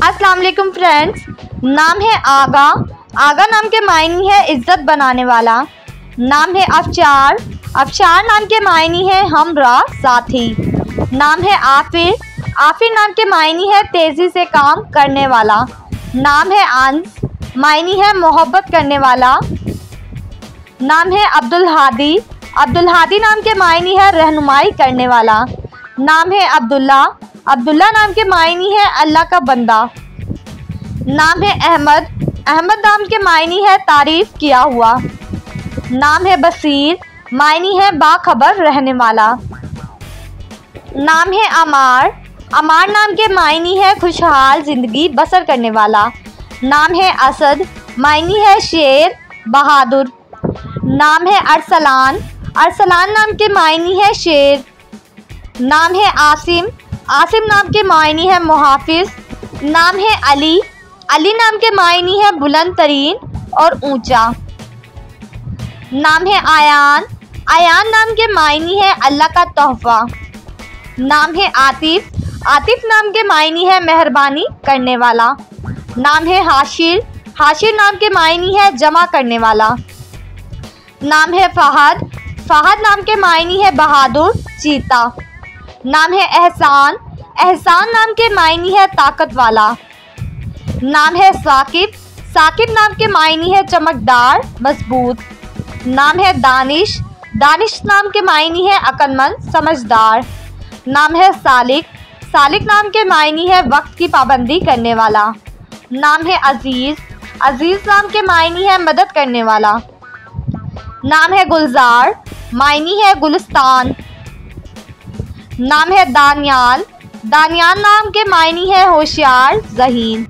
अस्सलाम वालेकुम फ्रेंड्स। नाम है आगा। आगा नाम के मायने है इज्जत बनाने वाला। नाम है अफचार। अफचार नाम के मायने है हमरा साथी। नाम है आफिर। आफिर नाम के मायने है तेज़ी से काम करने वाला। नाम है अंस। मायने है मोहब्बत करने वाला। नाम है अब्दुल हादी। अब्दुल हादी नाम के मायने है रहनुमाई करने वाला। नाम है अब्दुल्ला। अब्दुल्ला नाम के मायने है अल्लाह का बंदा। नाम है अहमद। अहमद नाम के मायने है तारीफ किया हुआ। नाम है बसीर। मायने है बाखबर रहने वाला। नाम है अमार। अमार नाम के मायने है खुशहाल ज़िंदगी बसर करने वाला। नाम है असद। मायने है शेर बहादुर। नाम है अरसलान। अरसलान नाम के मायने है शेर। नाम है आसिम। आसिम नाम के मायने है मुहाफिज। नाम है अली। अली नाम के मायने है बुलंद तरीन और ऊंचा। नाम है आयान। आयान नाम के मायने है अल्लाह का तोहफा। नाम है आतिफ। आतिफ नाम के मायने है मेहरबानी करने वाला। नाम है हाशिर। हाशिर नाम के मायने है जमा करने वाला। नाम है फ़हद। फ़हद नाम के मायने है बहादुर चीता। नाम है एहसान। एहसान नाम के मायने है ताकत वाला। नाम है साकिब। साकिब नाम के मायने है चमकदार मजबूत। नाम है दानिश। दानिश नाम के मायने है अक्लमंद समझदार। नाम है सालिक। सालिक नाम के मायने है वक्त की पाबंदी करने वाला। नाम है अजीज़। अजीज़ नाम के मायने है मदद करने वाला। नाम है गुलजार। मायने है गुलिस्तान। नाम है दानियाल। दानियाल नाम के मायने है होशियार ज़हीन।